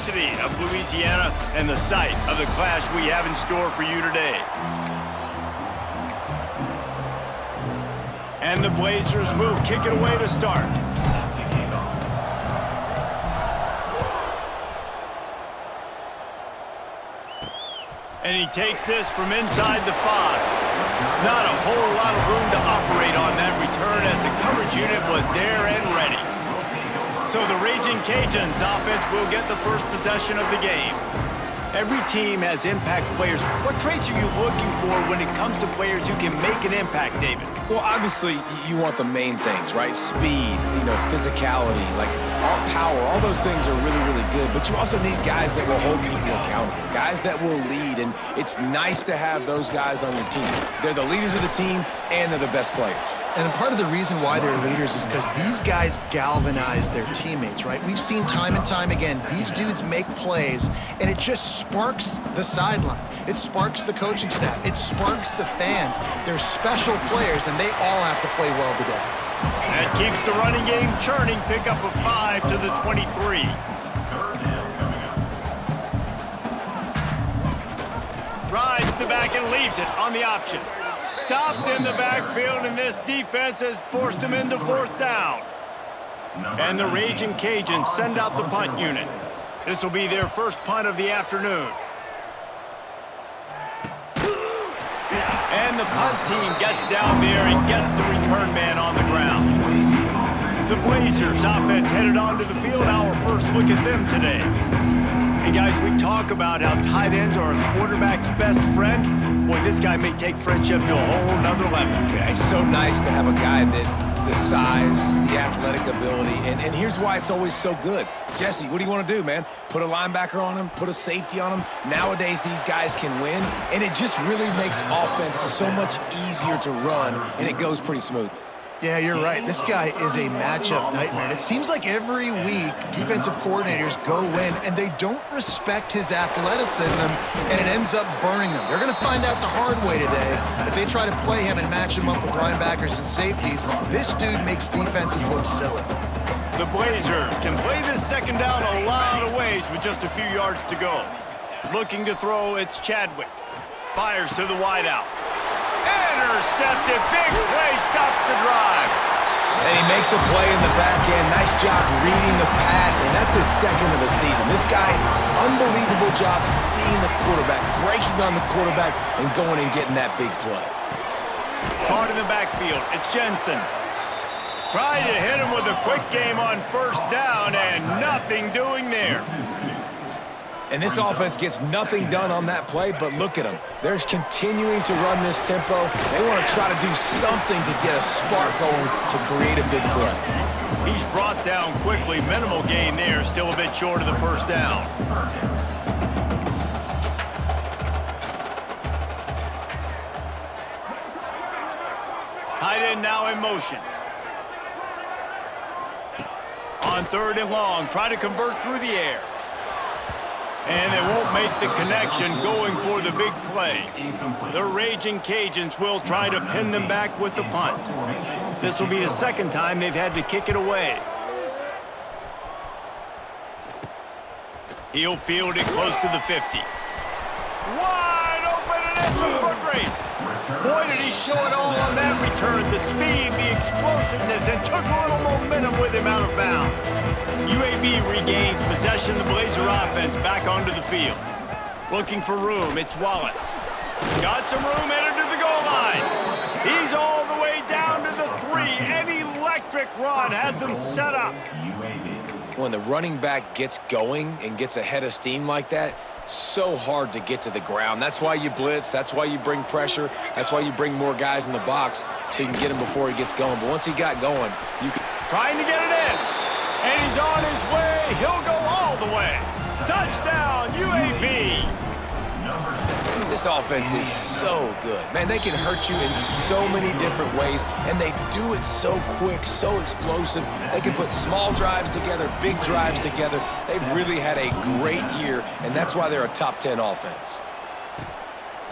University of Louisiana and the site of the clash we have in store for you today. And the Blazers will kick it away to start. And he takes this from inside the 5. Not a whole lot of room to operate on that return as the coverage unit was there and ready. So the Raging Cajuns offense will get the first possession of the game. Every team has impact players. What traits are you looking for when it comes to players who can make an impact, David? Well, obviously, you want the main things, right? Speed, physicality, like all power, all those things are really, really good. But you also need guys that will hold people accountable, guys that will lead. And it's nice to have those guys on your team. They're the leaders of the team, and they're the best players. And part of the reason why they're leaders is because these guys galvanize their teammates, right? We've seen time and time again, these dudes make plays, and it just sparks the sideline. It sparks the coaching staff. It sparks the fans. They're special players, and they all have to play well today. That keeps the running game churning. Pick up a 5 to the 23. Rides the back and leaves it on the option. Stopped in the backfield, and this defense has forced him into 4th down. And the Raging Cajuns send out the punt unit. This will be their first punt of the afternoon. And the punt team gets down there and gets the return man on the ground. The Blazers offense headed onto the field. Our first look at them today. Hey guys, we talk about how tight ends are a quarterback's best friend. Boy, this guy may take friendship to a whole nother level. Yeah, it's so nice to have a guy that the size, the athletic ability, and here's why it's always so good. Jesse, what do you want to do, man? Put a linebacker on him, put a safety on him. Nowadays, these guys can win, and it just really makes offense so much easier to run, and it goes pretty smoothly. Yeah, you're right. This guy is a matchup nightmare. It seems like every week defensive coordinators go in and they don't respect his athleticism, and it ends up burning them. They're going to find out the hard way today. If they try to play him and match him up with linebackers and safeties, this dude makes defenses look silly. The Blazers can play this second down a lot of ways with just a few yards to go. Looking to throw, it's Chadwick. Fires to the wideout. Intercepted. Big play stops the drive. And he makes a play in the back end. Nice job reading the pass, and that's his second of the season. This guy, unbelievable job seeing the quarterback, breaking on the quarterback, and going and getting that big play. Caught in the backfield. It's Jensen. Trying to hit him with a quick game on 1st down, and nothing doing there. And this offense gets nothing done on that play, but look at them. They're continuing to run this tempo. They want to try to do something to get a spark going to create a big play. He's brought down quickly. Minimal gain there. Still a bit short of the 1st down. Tight end now in motion. On 3rd and long, try to convert through the air. And they won't make the connection going for the big play. The Raging Cajuns will try to pin them back with the punt. This will be the 2nd time they've had to kick it away. He'll field it close to the 50. Wide open, and it's a foot race. Boy, did he show it all on that return. The speed, the explosiveness, and took a little momentum with him out of bounds. UAB regains possession. The Blazer offense back onto the field. Looking for room. It's Wallace. Got some room, headed to the goal line. He's all the way down to the 3. An electric run has him set up. When the running back gets going and gets ahead of steam like that, so hard to get to the ground. That's why you blitz. That's why you bring pressure. That's why you bring more guys in the box so you can get him before he gets going. But once he got going, you can... Trying to get it in. And he's on his way. He'll go all the way. Touchdown, UAB. This offense is so good. Man, they can hurt you in so many different ways, and they do it so quick, so explosive. They can put small drives together, big drives together. They've really had a great year, and that's why they're a top 10 offense.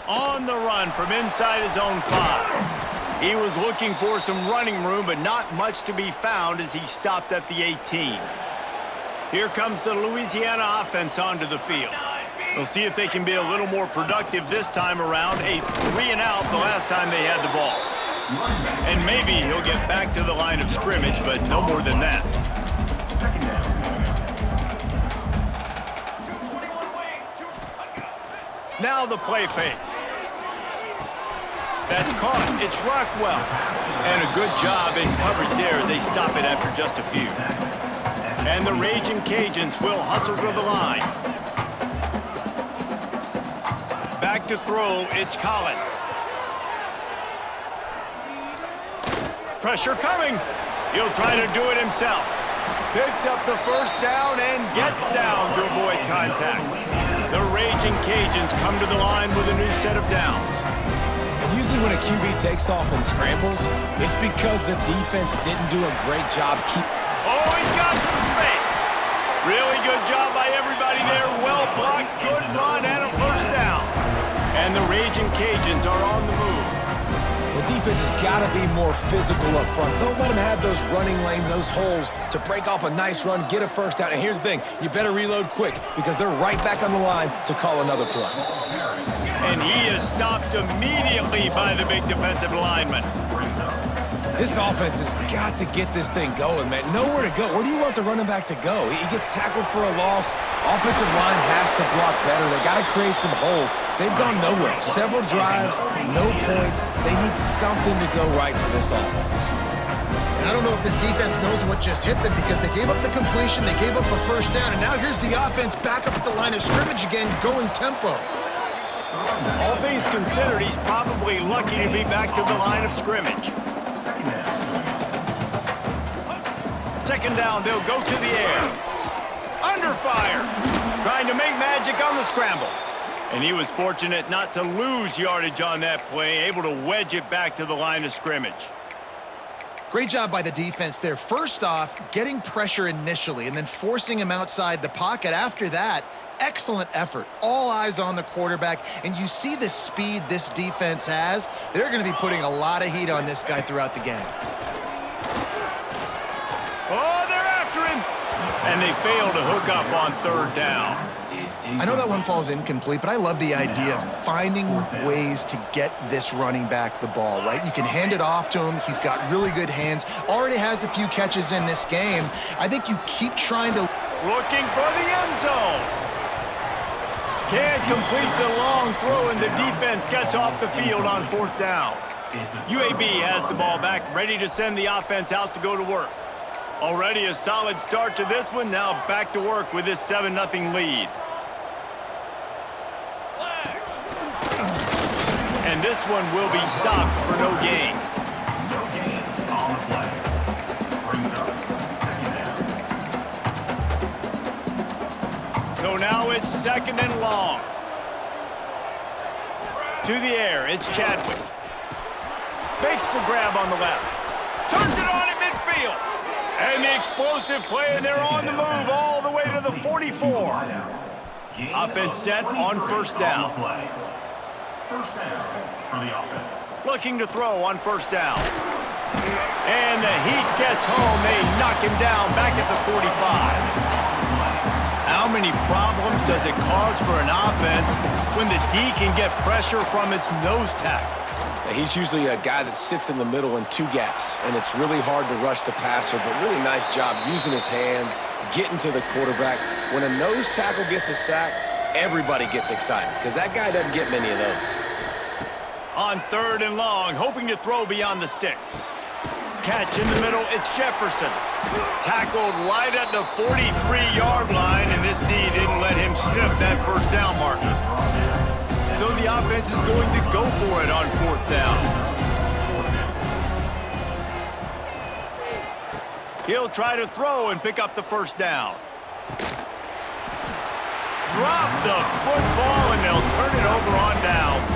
On the run from inside his own 5. He was looking for some running room, but not much to be found as he stopped at the 18. Here comes the Louisiana offense onto the field. We'll see if they can be a little more productive this time around. A 3-and-out the last time they had the ball. And maybe he'll get back to the line of scrimmage, but no more than that. Now the play fake. That's caught. It's Rockwell. And a good job in coverage there as they stop it after just a few. And the Raging Cajuns will hustle to the line. Back to throw, it's Collins. Pressure coming. He'll try to do it himself. Picks up the first down and gets down to avoid contact. The Raging Cajuns come to the line with a new set of downs. Usually when a QB takes off and scrambles, it's because the defense didn't do a great job Oh, he's got some space. Really good job by everybody there. Well blocked, good run, and a first down. And the Raging Cajuns are on the move. The defense has got to be more physical up front. Don't let them have those running lanes, those holes to break off a nice run, get a first down. And here's the thing, you better reload quick because they're right back on the line to call another play. And he is stopped immediately by the big defensive lineman. This offense has got to get this thing going, man. Nowhere to go. Where do you want the running back to go? He gets tackled for a loss. Offensive line has to block better. They got to create some holes. They've gone nowhere. Several drives, no points. They need something to go right for this offense. And I don't know if this defense knows what just hit them because they gave up the completion, they gave up a first down, and now here's the offense back up at the line of scrimmage again, going tempo. All things considered, he's probably lucky to be back to the line of scrimmage. Second down, they'll go to the air. Under fire. Trying to make magic on the scramble. And he was fortunate not to lose yardage on that play, able to wedge it back to the line of scrimmage. Great job by the defense there. First off, getting pressure initially and then forcing him outside the pocket. After that, excellent effort. All eyes on the quarterback. And you see the speed this defense has. They're going to be putting a lot of heat on this guy throughout the game. Oh, they're after him. And they fail to hook up on third down. I know that one falls incomplete, but I love the idea of finding ways to get this running back the ball, right? You can hand it off to him. He's got really good hands. Already has a few catches in this game. I think you keep trying to... Looking for the end zone. Can't complete the long throw, and the defense gets off the field on fourth down. UAB has the ball back, ready to send the offense out to go to work. Already a solid start to this one. Now back to work with this 7-0 lead. And this one will be stopped for no gain. On the play. Brings up second down. So now it's second and long. To the air, it's Chadwick. Makes the grab on the left. Turns it on at midfield. And the explosive play, and they're on the move all the way to the 44. Offense set on first down. First down for the offense. Looking to throw on first down. And the heat gets home. They knock him down back at the 45. How many problems does it cause for an offense when the D can get pressure from its nose tackle? He's usually a guy that sits in the middle in two gaps, and it's really hard to rush the passer, but really nice job using his hands, getting to the quarterback. When a nose tackle gets a sack, everybody gets excited because that guy doesn't get many of those. On third and long, hoping to throw beyond the sticks. Catch in the middle, it's Jefferson. Tackled right at the 43-yard line, and this D didn't let him sniff that first down marker. So the offense is going to go for it on fourth down. He'll try to throw and pick up the first down. Drop the football, and they'll turn it over on downs.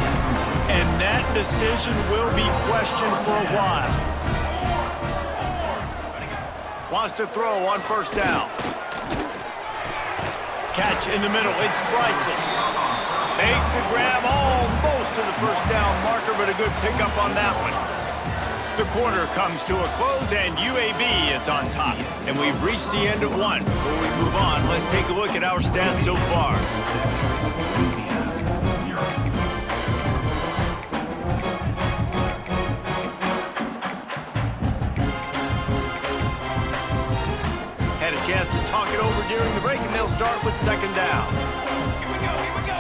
And that decision will be questioned for a while. Wants to throw on first down. Catch in the middle, it's Bryson. Makes the grab almost to the first down marker, but a good pickup on that one. The quarter comes to a close, and UAB is on top. And we've reached the end of one. Before we move on, let's take a look at our stats so far. Had a chance to talk it over during the break, and they'll start with second down. Here we go, here we go.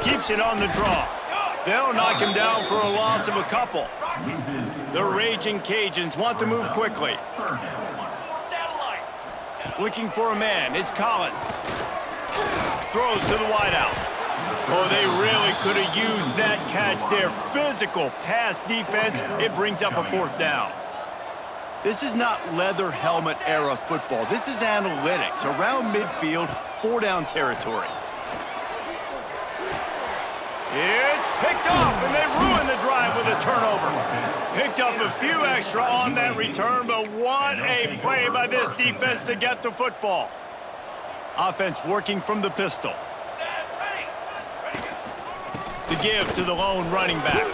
Keeps it on the draw. They'll knock him down for a loss of a couple. The Raging Cajuns want to move quickly. Looking for a man. It's Collins. Throws to the wideout. Oh, they really could have used that catch there. Physical pass defense. It brings up a fourth down. This is not leather helmet era football. This is analytics. Around midfield, 4-down territory. It's picked off, and they ruin the drive with a turnover. Picked up a few extra on that return, but what a play by this defense to get the football. Offense working from the pistol. The give to the lone running back.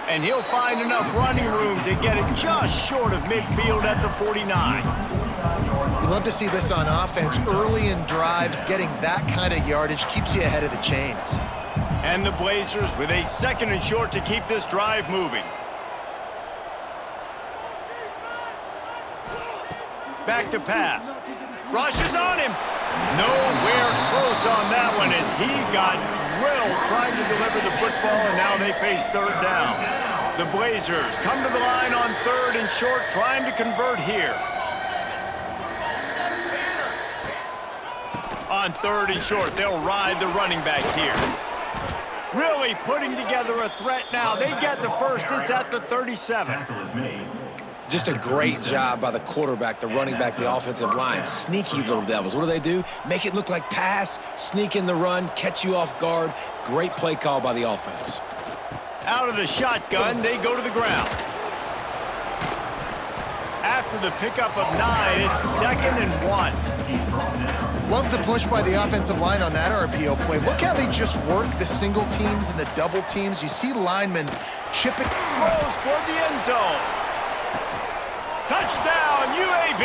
And he'll find enough running room to get it just short of midfield at the 49. You love to see this on offense. Early in drives, getting that kind of yardage keeps you ahead of the chains. And the Blazers with a second and short to keep this drive moving. Back to pass. Rushes on him. Nowhere close on that one as he got drilled trying to deliver the football, and now they face third down. The Blazers come to the line on third and short, trying to convert here. On third and short, they'll ride the running back here. Really putting together a threat now. They get the first. It's at the 37. Just a great job by the quarterback, the running back, the offensive line. Sneaky little devils. What do? Make it look like pass, sneak in the run, catch you off guard. Great play call by the offense. Out of the shotgun, they go to the ground. After the pickup of 9, it's 2nd and 1. Love the push by the offensive line on that RPO play. Look how they just work the single teams and the double teams. You see linemen chip it. Throws toward the end zone. Touchdown, UAB.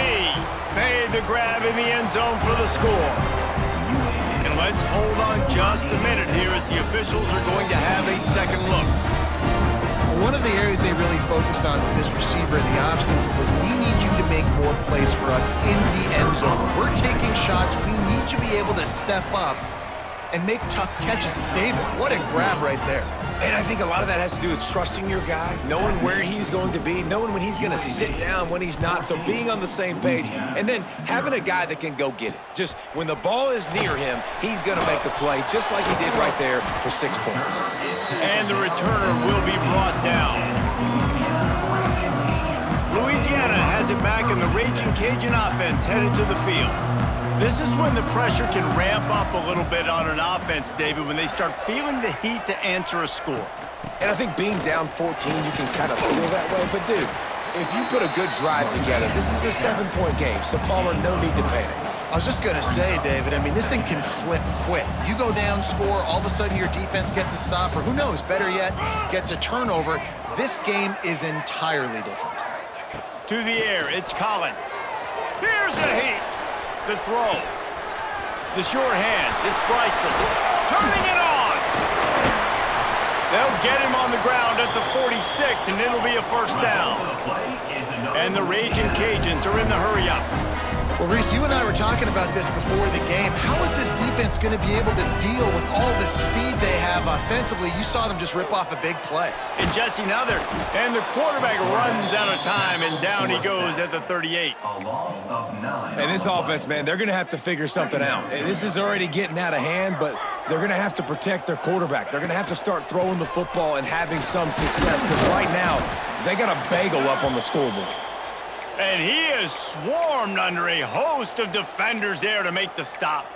Made the grab in the end zone for the score. And let's hold on just a minute here as the officials are going to have a second look. One of the areas they really focused on with this receiver in the offseason was we need you to make more plays for us in the end zone. We're taking shots. We need you to be able to step up and make tough catches. David, what a grab right there. And I think a lot of that has to do with trusting your guy, knowing where he's going to be, knowing when he's going to sit down, when he's not, so being on the same page, and then having a guy that can go get it. Just when the ball is near him, he's going to make the play, just like he did right there for 6 points. And the returner will be brought down. Louisiana has it back, and the Raging Cajun offense headed to the field. This is when the pressure can ramp up a little bit on an offense, David, when they start feeling the heat to answer a score. And I think being down 14, you can kind of feel that way. But, dude, if you put a good drive together, this is a 7-point game, so, Palmer, no need to panic. I was just going to say, David, I mean, this thing can flip quick. You go down, score, all of a sudden your defense gets a stop, or who knows, better yet, gets a turnover. This game is entirely different. To the air, it's Collins. Here's the heat. The throw. The sure hands. It's Bryson. Turning it on. They'll get him on the ground at the 46, and it'll be a first down. And the Raging Cajuns are in the hurry-up. Well, Reese, you and I were talking about this before the game. How is this defense going to be able to deal with all the speed they have offensively? You saw them just rip off a big play. And Jesse, now and the quarterback runs out of time, and down he goes at the 38. And this offense, man, they're going to have to figure something out. And this is already getting out of hand, but they're going to have to protect their quarterback. They're going to have to start throwing the football and having some success, because right now they got a bagel up on the scoreboard. And he is swarmed under a host of defenders there to make the stop.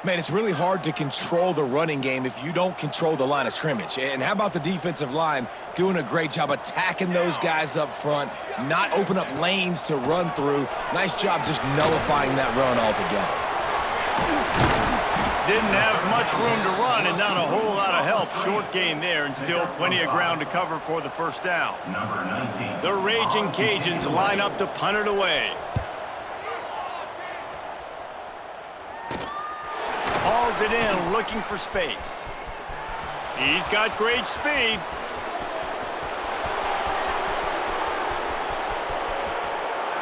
Man, it's really hard to control the running game if you don't control the line of scrimmage. And how about the defensive line doing a great job attacking those guys up front, not open up lanes to run through. Nice job just nullifying that run altogether. Didn't have much room to run and not a whole lot of help. Short gain there and still plenty of ground to cover for the first down. Number 19. The Raging Cajuns line up to punt it away. Hauls it in, looking for space. He's got great speed.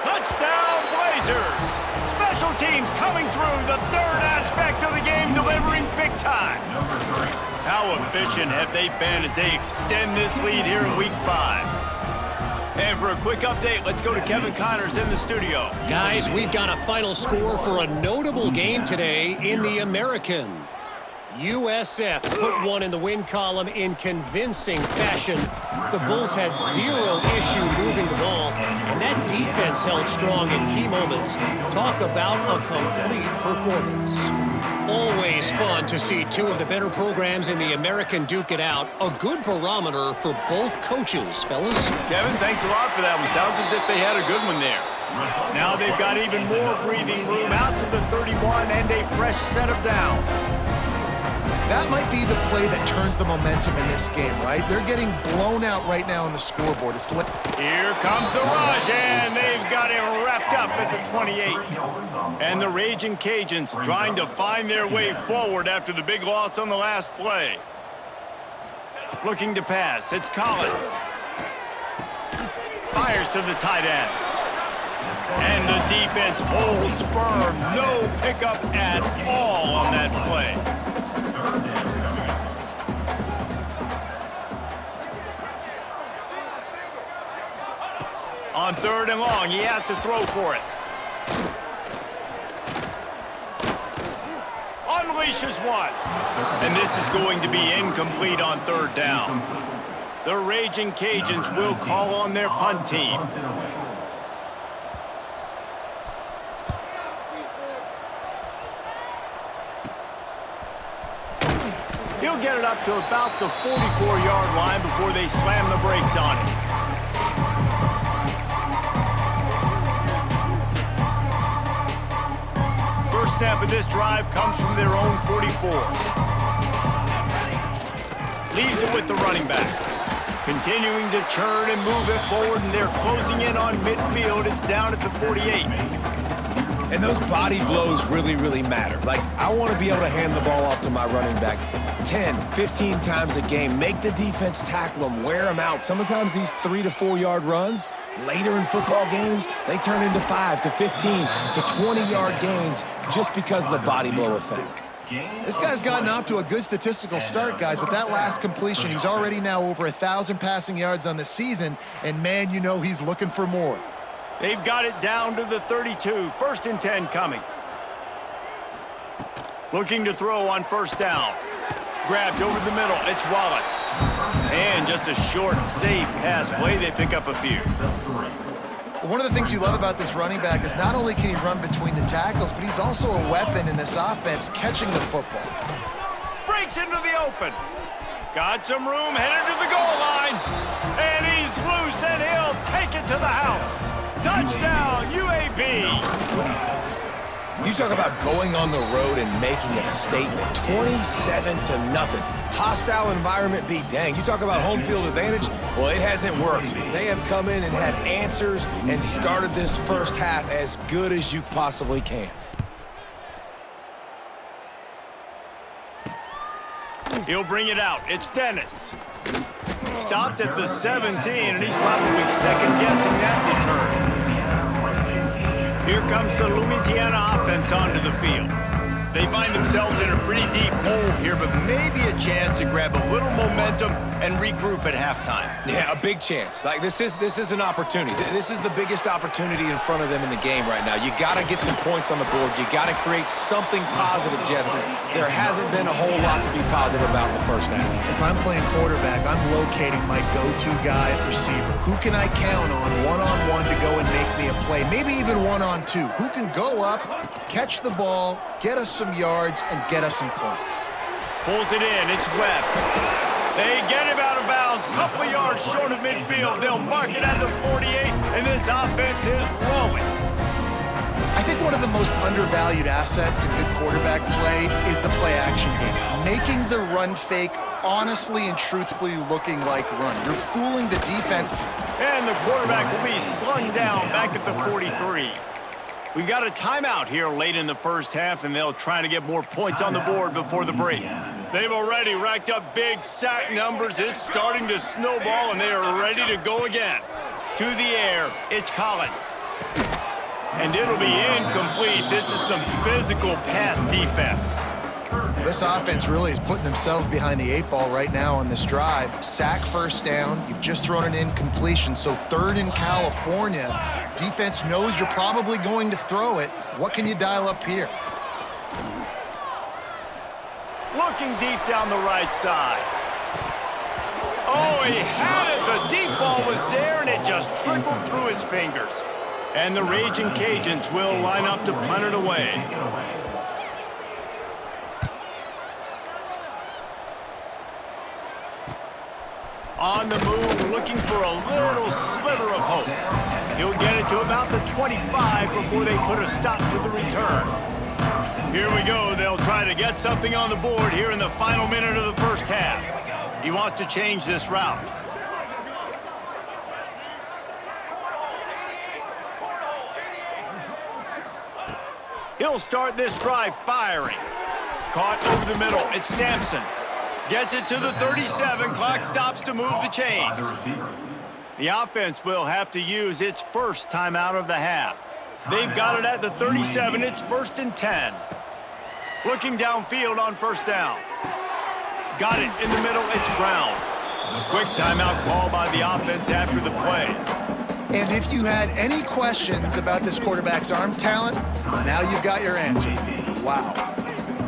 Touchdown, Blazers! Special teams coming through, the third aspect of the game, delivering big time. Number 3. How efficient have they been as they extend this lead here in Week 5? And for a quick update, let's go to Kevin Connors in the studio. Guys, we've got a final score for a notable game today in the American. USF put one in the win column in convincing fashion. The Bulls had zero issue moving the ball, and that defense held strong in key moments. Talk about a complete performance. Always fun to see two of the better programs in the American duke it out. A good barometer for both coaches, fellas. Kevin, thanks a lot for that one. Sounds as if they had a good one there. Now they've got even more breathing room out to the 31 and a fresh set of downs. That might be the play that turns the momentum in this game, right? They're getting blown out right now on the scoreboard. Here comes the rush, and they've got him wrapped up at the 28. And the Raging Cajuns trying to find their way forward after the big loss on the last play. Looking to pass, it's Collins. Fires to the tight end. And the defense holds firm. No pickup at all on that play. On 3rd and long, he has to throw for it. Unleashes one. And this is going to be incomplete on 3rd down. The Raging Cajuns will call on their punt team. He'll get it up to about the 44-yard line before they slam the brakes on it. First snap of this drive comes from their own 44. Leaves it with the running back. Continuing to churn and move it forward, and they're closing in on midfield. It's down at the 48. And those body blows really, really matter. Like, I want to be able to hand the ball off to my running back 10, 15 times a game. Make the defense tackle them, wear them out. Sometimes these 3 to 4 yard runs, later in football games, they turn into 5 to 15 to 20-yard gains just because of the body blow effect. This guy's gotten off to a good statistical start, guys. With that last completion, he's already now over 1,000 passing yards on the season, and man, you know he's looking for more. They've got it down to the 32. 1st and 10 coming. Looking to throw on 1st down. Grabbed over the middle. It's Wallace. And just a short, safe pass play. They pick up a few. One of the things you love about this running back is not only can he run between the tackles, but he's also a weapon in this offense catching the football. Breaks into the open. Got some room, headed to the goal line. And he's loose, and he'll take it to the house. Touchdown, UAB. You talk about going on the road and making a statement. 27-0. Hostile environment be dang. You talk about home field advantage. Well, it hasn't worked. They have come in and had answers and started this first half as good as you possibly can. He'll bring it out. It's Dennis. Stopped at the 17, and he's probably second-guessing that return. Here comes the Louisiana offense onto the field. They find themselves in a pretty deep hole here, but maybe a chance to grab a little momentum and regroup at halftime. Yeah, a big chance. Like, this is an opportunity. This is the biggest opportunity in front of them in the game right now. You got to get some points on the board. You got to create something positive, Jesse. There hasn't been a whole lot to be positive about in the first half. If I'm playing quarterback, I'm locating my go-to guy at receiver. Who can I count on one-on-one to go and make me a play? Maybe even one-on-two. Who can go up, catch the ball, get us some yards, and get us some points? Pulls it in. It's Webb. They get him out of bounds. Couple of yards short of midfield. They'll mark it at the 48, and this offense is rolling. I think one of the most undervalued assets in good quarterback play is the play-action game. Making the run fake honestly and truthfully looking like run. You're fooling the defense. And the quarterback will be slung down back at the 43. We've got a timeout here late in the first half, and they'll try to get more points on the board before the break. They've already racked up big sack numbers. It's starting to snowball, and they are ready to go again. To the air, it's Collins. And it'll be incomplete. This is some physical pass defense. This offense really is putting themselves behind the 8 ball right now on this drive. Sack first down. You've just thrown an incompletion, so 3rd in California. Defense knows you're probably going to throw it. What can you dial up here? Looking deep down the right side. Oh, he had it. The deep ball was there, and it just trickled through his fingers. And the Raging Cajuns will line up to punt it away. On the move, looking for a little sliver of hope. He'll get it to about the 25 before they put a stop to the return. Here we go. They'll try to get something on the board here in the final minute of the first half. He wants to change this route. He'll start this drive firing. Caught over the middle. It's Sampson. Gets it to the 37. Clock stops to move the chains. The offense will have to use its first timeout of the half. They've got it at the 37. It's 1st and 10. Looking downfield on first down. Got it in the middle. It's Brown. Quick timeout call by the offense after the play. And if you had any questions about this quarterback's arm talent, now you've got your answer. Wow.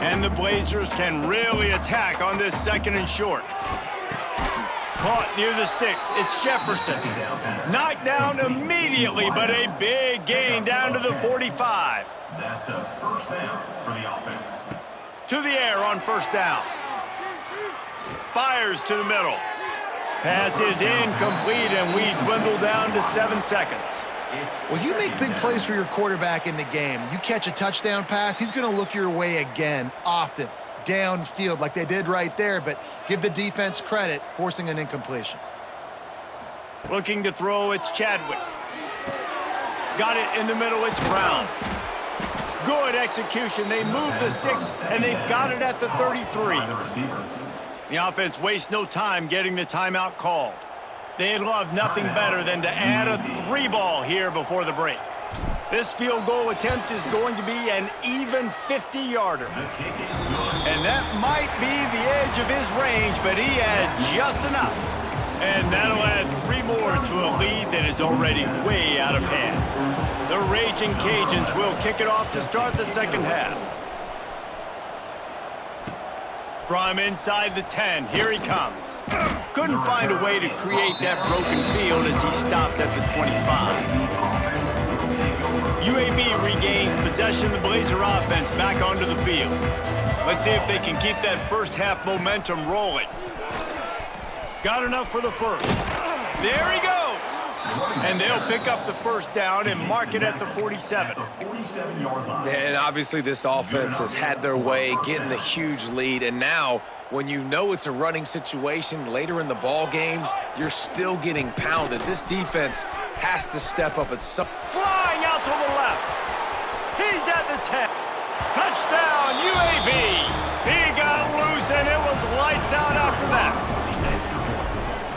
And the Blazers can really attack on this 2nd and short. Caught near the sticks. It's Jefferson. Knocked down immediately, but a big gain down to the 45. That's a first down for the offense. To the air on first down. Fires to the middle. Pass is incomplete, and we dwindle down to 7 seconds. Well, you make big plays for your quarterback in the game. You catch a touchdown pass, he's going to look your way again, often, downfield like they did right there, but give the defense credit, forcing an incompletion. Looking to throw, it's Chadwick. Got it in the middle, it's Brown. Good execution. They move the sticks, and they've got it at the 33. The offense wastes no time getting the timeout called. They'd love nothing better than to add a 3-ball here before the break. This field goal attempt is going to be an even 50-yarder. And that might be the edge of his range, but he had just enough. And that'll add 3 more to a lead that is already way out of hand. The Raging Cajuns will kick it off to start the second half. From inside the 10, here he comes. Couldn't find a way to create that broken field as he stopped at the 25. UAB regains possession of the Blazer offense back onto the field. Let's see if they can keep that first half momentum rolling. Got enough for the first. There he goes! And they'll pick up the first down and mark it at the 47. And obviously this offense has had their way, getting the huge lead. And now, when you know it's a running situation later in the ball games, you're still getting pounded. This defense has to step up at some... Flying out to the left. He's at the 10. Touchdown, UAB. He got loose, and it was lights out after that.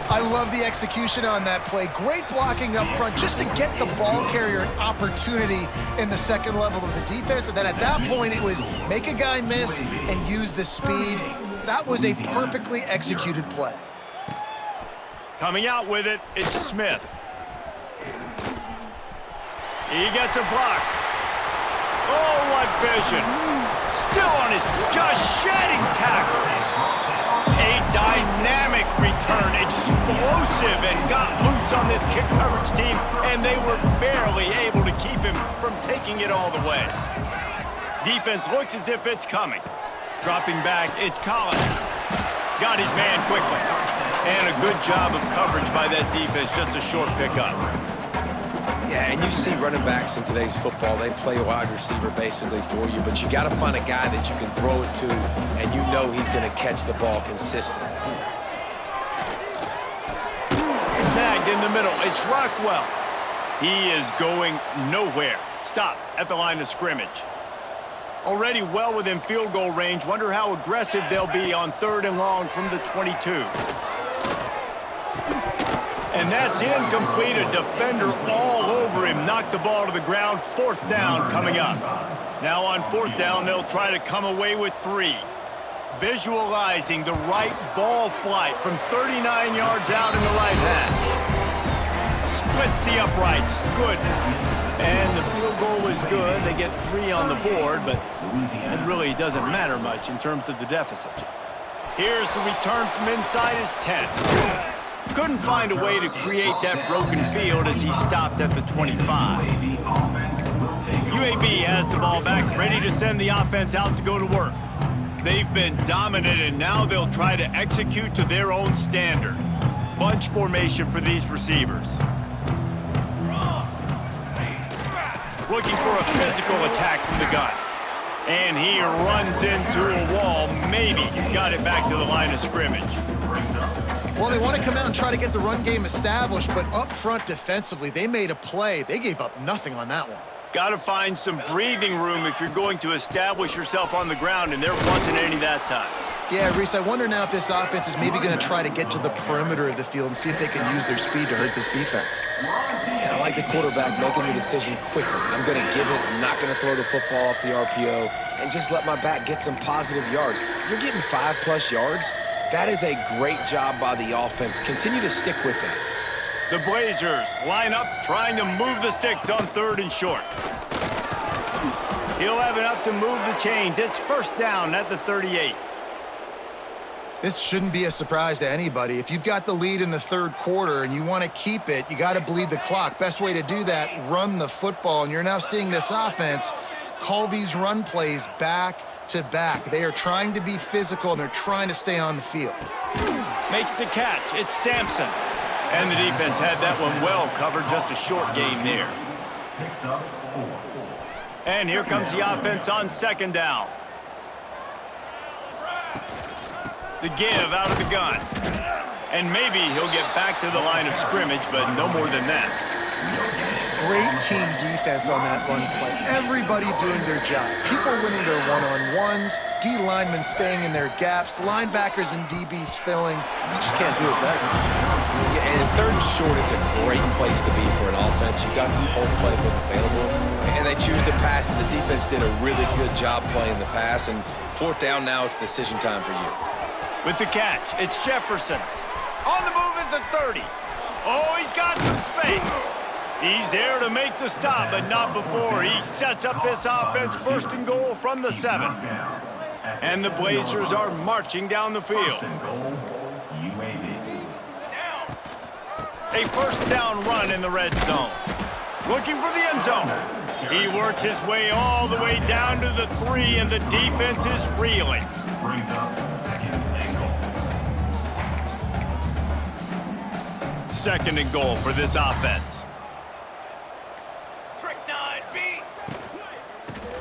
I love the execution on that play. Great blocking up front just to get the ball carrier an opportunity in the second level of the defense. And then at that point, it was make a guy miss and use the speed. That was a perfectly executed play. Coming out with it, it's Smith. He gets a block. Oh, what vision. Still on his, just shedding tackles. A dynamic return, explosive, and got loose on this kick coverage team, and they were barely able to keep him from taking it all the way. Defense looks as if it's coming. Dropping back, it's Collins. Got his man quickly. And a good job of coverage by that defense, just a short pickup. Yeah, and you see running backs in today's football, they play wide receiver basically for you, but you got to find a guy that you can throw it to, and you know he's going to catch the ball consistently. Snagged in the middle. It's Rockwell. He is going nowhere. Stop at the line of scrimmage. Already well within field goal range. Wonder how aggressive they'll be on 3rd and long from the 22. And that's incomplete. A defender all over him. Knocked the ball to the ground. 4th down coming up. Now on 4th down, they'll try to come away with 3. Visualizing the right ball flight from 39 yards out in the right hash. Splits the uprights. Good. And the field goal is good. They get 3 on the board, but it really doesn't matter much in terms of the deficit. Here's the return from inside his 10. Couldn't find a way to create that broken field as he stopped at the 25. UAB has the ball back, ready to send the offense out to go to work. They've been dominant, and now they'll try to execute to their own standard. Bunch formation for these receivers. Looking for a physical attack from the gun. And he runs into a wall. Maybe got it back to the line of scrimmage. Well, they want to come out and try to get the run game established, but up front defensively, they made a play. They gave up nothing on that one. Got to find some breathing room if you're going to establish yourself on the ground, and there wasn't any that time. Yeah, Reese, I wonder now if this offense is maybe going to try to get to the perimeter of the field and see if they can use their speed to hurt this defense. And I like the quarterback making the decision quickly. I'm going to give it. I'm not going to throw the football off the RPO and just let my back get some positive yards. You're getting 5+ yards. That is a great job by the offense. Continue to stick with that. The Blazers line up, trying to move the sticks on 3rd and short. He'll have enough to move the chains. It's 1st down at the 38. This shouldn't be a surprise to anybody. If you've got the lead in the 3rd quarter and you want to keep it, you got to bleed the clock. Best way to do that, run the football. And you're now seeing this offense call these run plays back to back. They are trying to be physical, and they're trying to stay on the field. Makes the catch. It's Sampson. And the defense had that one well covered. Just a short gain there. And here comes the offense on 2nd down. The give out of the gun. And maybe he'll get back to the line of scrimmage, but no more than that. Great team defense on that run play. Everybody doing their job. People winning their one-on-ones, D linemen staying in their gaps, linebackers and DBs filling. You just can't do it better. Yeah, and 3rd and short, it's a great place to be for an offense. You got the whole playbook available, and they choose to pass. And the defense did a really good job playing the pass. And 4th down now, it's decision time for you. With the catch, it's Jefferson. On the move at the 30. Oh, he's got some space. He's there to make the stop, but not before he sets up this offense. 1st and goal from the 7. And the Blazers are marching down the field. A 1st down run in the red zone. Looking for the end zone. He works his way all the way down to the 3, and the defense is reeling. 2nd and goal for this offense.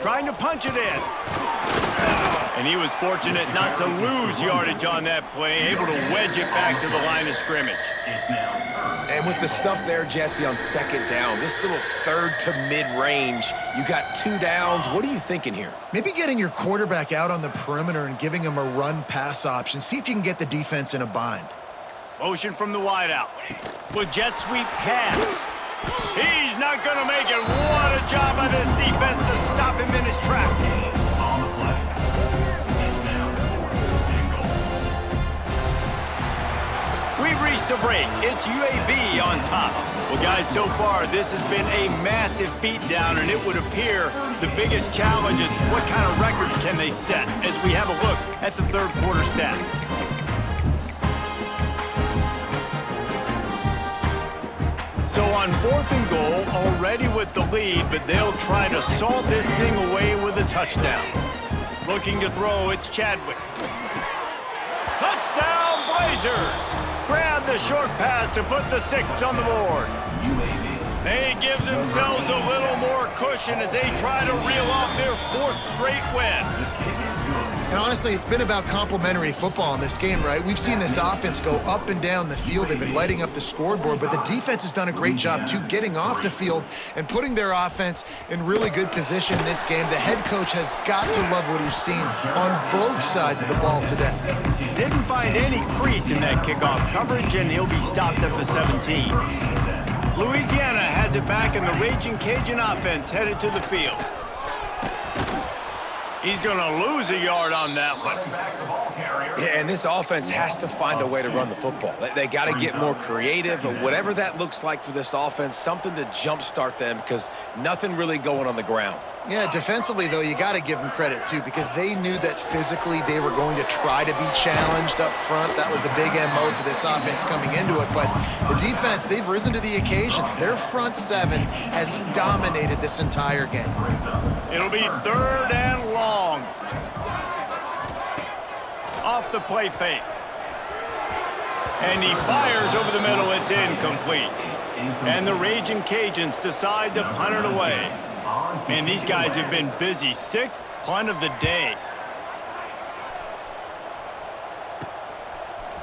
Trying to punch it in. And he was fortunate not to lose yardage on that play, able to wedge it back to the line of scrimmage. And with the stuff there, Jesse, on 2nd down, this little 3rd to mid-range, you got 2 downs. What are you thinking here? Maybe getting your quarterback out on the perimeter and giving him a run-pass option. See if you can get the defense in a bind. Motion from the wideout. With jet sweep pass. He's not going to make it. What a job by this defense to stop him in his tracks. We've reached a break. It's UAB on top. Well, guys, so far this has been a massive beatdown, and it would appear the biggest challenge is what kind of records can they set as we have a look at the 3rd quarter stats. So on 4th and goal, already with the lead, but they'll try to salt this thing away with a touchdown. Looking to throw, it's Chadwick. Touchdown, Blazers! Grab the short pass to put the 6 on the board. They give themselves a little more cushion as they try to reel off their 4th straight win. And honestly, it's been about complementary football in this game, right? We've seen this offense go up and down the field. They've been lighting up the scoreboard, but the defense has done a great job, too, getting off the field and putting their offense in really good position in this game. The head coach has got to love what he's seen on both sides of the ball today. Didn't find any crease in that kickoff coverage, and he'll be stopped at the 17. Louisiana has it back, and the Raging Cajun offense headed to the field. He's going to lose a yard on that one. Yeah, and this offense has to find a way to run the football. They got to get more creative, but whatever that looks like for this offense, something to jumpstart them because nothing really going on the ground. Yeah, defensively, though, you got to give them credit, too, because they knew that physically they were going to try to be challenged up front. That was a big MO for this offense coming into it. But the defense, they've risen to the occasion. Their front 7 has dominated this entire game. It'll be 3rd and long. Off the play fake. And he fires over the middle. It's incomplete. And the Raging Cajuns decide to punt it away. Man, these guys have been busy. 6th punt of the day.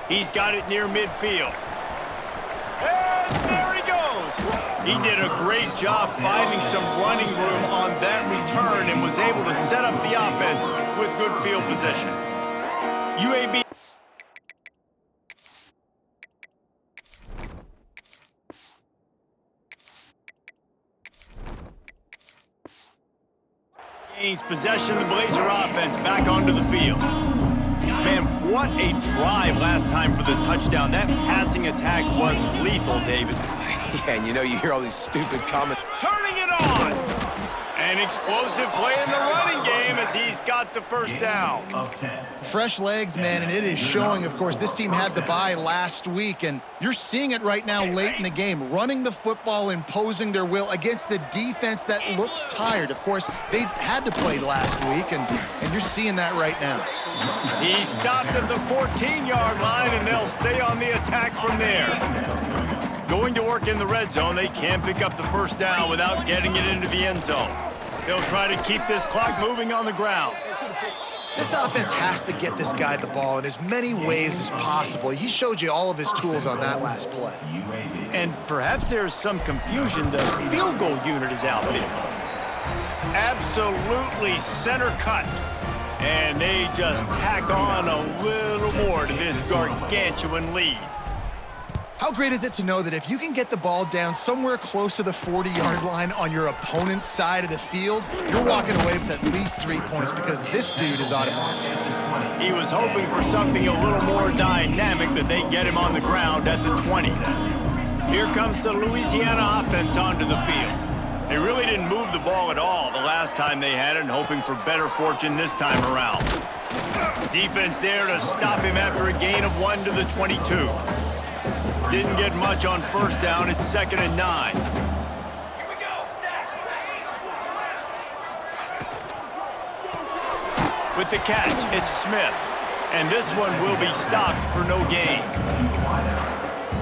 He's got it near midfield. And there he goes. He did a great job finding some running room on that return and was able to set up the offense with good field position. UAB. Gains possession of the Blazer offense back onto the field. Man, what a drive last time for the touchdown. That passing attack was lethal, David. Yeah, and you hear all these stupid comments. Turning it on! An explosive play in the running game as he's got the first down. Fresh legs, man, and it is showing. Of course, this team had the bye last week, and you're seeing it right now late in the game, running the football, imposing their will against the defense that looks tired. Of course, they had to play last week, and you're seeing that right now. He stopped at the 14-yard line, and they'll stay on the attack from there. Going to work in the red zone, they can't pick up the first down without getting it into the end zone. They'll try to keep this clock moving on the ground. This offense has to get this guy the ball in as many ways as possible. He showed you all of his tools on that last play. And perhaps there's some confusion. The field goal unit is out there. Absolutely center cut. And they just tack on a little more to this gargantuan lead. How great is it to know that if you can get the ball down somewhere close to the 40-yard line on your opponent's side of the field, you're walking away with at least 3 points because this dude is automatic. He was hoping for something a little more dynamic, but they get him on the ground at the 20. Here comes the Louisiana offense onto the field. They really didn't move the ball at all the last time they had it, and hoping for better fortune this time around. Defense there to stop him after a gain of 1 to the 22. Didn't get much on first down. It's 2nd and 9. Here we go. With the catch, it's Smith. And this one will be stopped for no gain.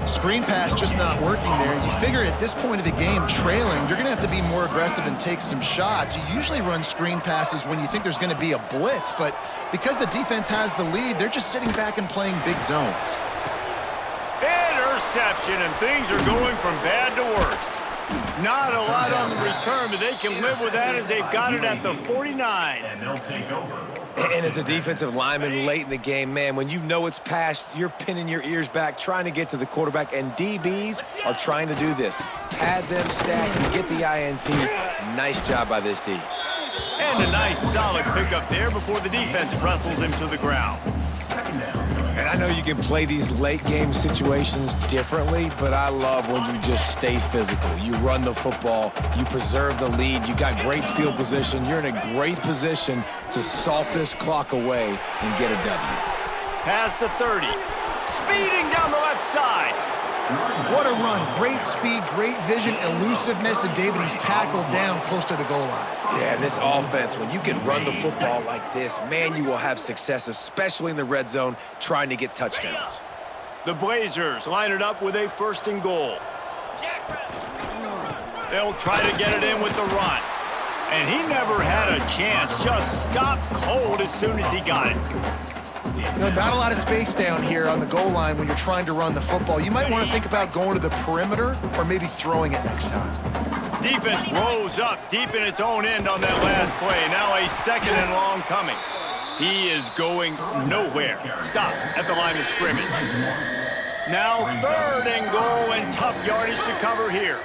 Screen pass just not working there. You figure at this point of the game, trailing, you're going to have to be more aggressive and take some shots. You usually run screen passes when you think there's going to be a blitz, but because the defense has the lead, they're just sitting back and playing big zones. Interception, and things are going from bad to worse. Not a lot on the return, but they can live with that as they've got it at the 49. And they'll take over. And as a defensive lineman late in the game, man, when you know it's past, you're pinning your ears back, trying to get to the quarterback, and DBs are trying to do this. Pad them stats and get the INT. Nice job by this D. And a nice solid pickup there before the defense wrestles him to the ground. And I know you can play these late game situations differently, but I love when you just stay physical. You run the football, you preserve the lead, you got great field position, you're in a great position to salt this clock away and get a W. Past the 30. Speeding down the left side. What a run. Great speed, great vision, elusiveness, and David, he's tackled down close to the goal line. Yeah, and this offense, when you can run the football like this, man, you will have success, especially in the red zone, trying to get touchdowns. The Blazers line it up with a 1st and goal. They'll try to get it in with the run. And he never had a chance. Just stopped cold as soon as he got it. You know, not a lot of space down here on the goal line when you're trying to run the football. You might want to think about going to the perimeter or maybe throwing it next time. Defense rose up deep in its own end on that last play. Now a 2nd and long coming. He is going nowhere. Stop at the line of scrimmage. Now 3rd and goal and tough yardage to cover here.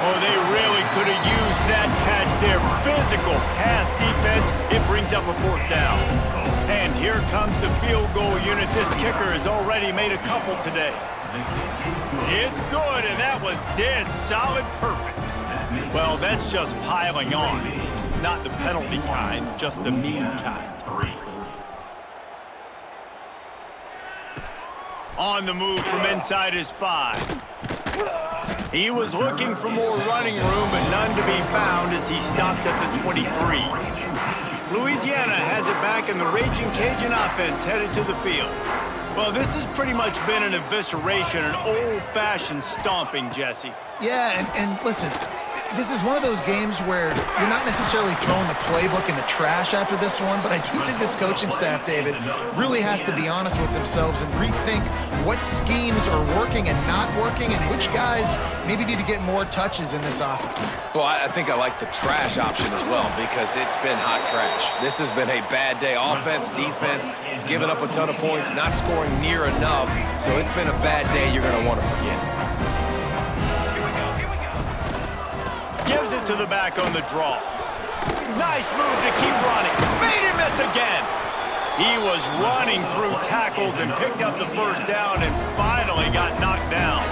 Oh, they really could have used that catch there. Physical pass defense. It brings up a 4th down. And here comes the field goal unit. This kicker has already made a couple today. It's good, and that was dead solid perfect. Well, that's just piling on. Not the penalty kind, just the mean kind. On the move from inside his 5. He was looking for more running room, but none to be found as he stopped at the 23. Louisiana has it back, and the Raging Cajun offense headed to the field. Well, this has pretty much been an evisceration, an old-fashioned stomping, Jesse. Yeah, and listen, this is one of those games where you're not necessarily throwing the playbook in the trash after this one, but I do think this coaching staff, David, really has to be honest with themselves and rethink what schemes are working and not working and which guys maybe need to get more touches in this offense. Well, I think I like the trash option as well because it's been hot trash. This has been a bad day. Offense, defense, giving up a ton of points, not scoring near enough. So it's been a bad day you're going to want to forget. Gives it to the back on the draw. Nice move to keep running. Made him miss again. He was running through tackles and picked up the 1st down and finally got knocked down.